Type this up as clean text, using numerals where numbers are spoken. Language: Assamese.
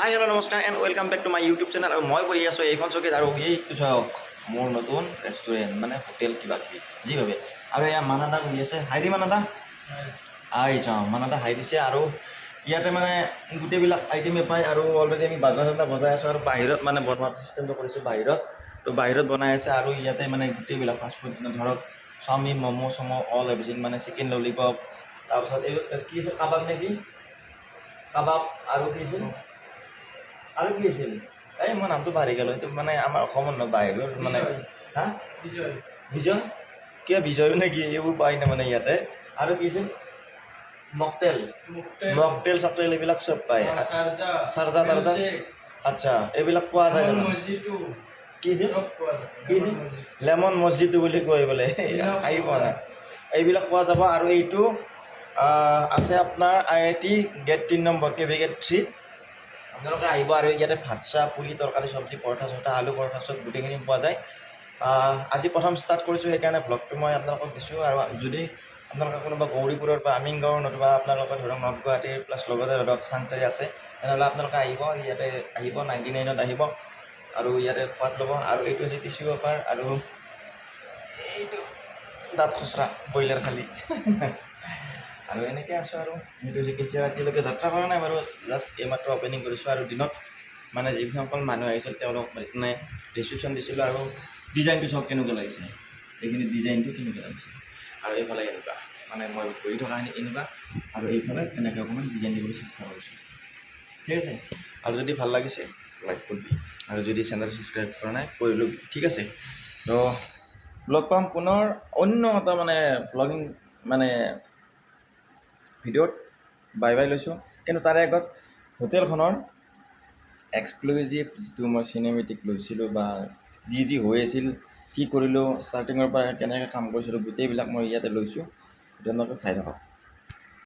হাই হেল্ল' নমস্কাৰ and welcome back to my YouTube channel. আৰু মই বহি আছোঁ এইখন চকীত আৰু এইটো চাওক মোৰ নতুন ৰেষ্টুৰেণ্ট মানে হোটেল কিবা কিবি যি ভাবে। আৰু এয়া মানাদা বহি আছে, হাইৰি মানাদা আহি চাওঁ মানাদা হাই দিছে। আৰু ইয়াতে মানে গোটেইবিলাক আইটেমে পায়। আৰু অলৰেডি আমি বাজনা চাজনা বজাই আছোঁ আৰু বাহিৰত মানে বনোৱা চিষ্টেমটো কৰিছোঁ বাহিৰত। তো বাহিৰত বনাই আছে আৰু ইয়াতে মানে গোটেইবিলাক ফাষ্টফুড ধৰক চাওমিন ম'ম' চম' অল এভৰিথিং মানে চিকেন ললিপপ, তাৰপিছত এই কি আছে কাবাব নে কি কাবাব আৰু কি আছিল আৰু কি আছিল এই মই নামটো পাহৰি গ'লোঁ। এইটো মানে আমাৰ অসমৰ নহয় বাহিৰৰ মানে হা বিজয় কিয় বিজয়ো নে কি এইবোৰ পাই ন মানে ইয়াতে। আৰু কি আছিল মকটেল চকটেল এইবিলাক চব পায়। চাৰ্জা তাৰ্জা আচ্ছা এইবিলাক পোৱা যায়। কি আছিল কি আছিল লেমন মছজিদটো বুলি কয় বোলে, খাই পোৱা নাই। এইবিলাক পোৱা যাব। আৰু এইটো আছে আপোনাৰ IIT gate 3 number KV gate 3। আপোনালোকে আহিব আৰু ইয়াতে ভাত চাহ পুৰি তৰকাৰী চব্জি পৰঠা চৰঠা আলু পৰঠা চব গোটেইখিনি পোৱা যায়। আজি প্ৰথম ষ্টাৰ্ট কৰিছোঁ সেইকাৰণে ভ্লগটো মই আপোনালোকক দিছোঁ। আৰু যদি আপোনালোকে কোনোবা গৌৰীপুৰৰ বা আমিনগাঁৱৰ নতুবা আপোনালোকে ধৰক নৰ্থ গুৱাহাটীৰ প্লাছ লগতে ধৰক চাংচাৰী আছে তেনেহ'লে আপোনালোকে আহিব, ইয়াতে আহিব 99ত আহিব আৰু ইয়াতে সোৱাদ ল'ব। আৰু এইটো হৈছে টিচু পেপাৰ আৰু এইটো দাঁত খুচৰা ব্ৰইলাৰ খালী আৰু এনেকৈ আছোঁ। আৰু সেইটো হৈছে কেচিয়াৰ এতিয়ালৈকে যাত্ৰা কৰা নাই বাৰু, জাষ্ট এইমাত্ৰ অপেনিং কৰিছোঁ। আৰু দিনত মানে যিসকল মানুহ আহিছিল তেওঁলোক মানে ৰিচিপশ্যন দিছিলোঁ। আৰু ডিজাইনটো চাওক কেনেকুৱা লাগিছে, এইখিনি ডিজাইনটো কেনেকুৱা লাগিছে। আৰু এইফালে এনেকুৱা মানে মই কৰি থকাখিনি এনেকুৱা আৰু এইফালে এনেকৈ অকণমান ডিজাইন দিবলৈ চেষ্টা কৰিছোঁ। ঠিক আছে, আৰু যদি ভাল লাগিছে লাইক কৰিবি আৰু যদি চেনেল ছাবস্ক্ৰাইব কৰা নাই কৰি ল'বি। ঠিক আছে, তো লগ পাম পুনৰ অন্য এটা মানে ব্লগিং মানে ভিডিঅ'ত। বাই বাই লৈছোঁ। কিন্তু তাৰে আগত হোটেলখনৰ এক্সক্লুজিভ যিটো মই চিনেমেটিক লৈছিলোঁ বা যি হৈ আছিল কি কৰিলোঁ ষ্টাৰ্টিঙৰ পৰা কেনেকৈ কাম কৰিছিলোঁ গোটেইবিলাক মই ইয়াতে লৈছোঁ। সেইটো আপোনালোকে চাই থাকক।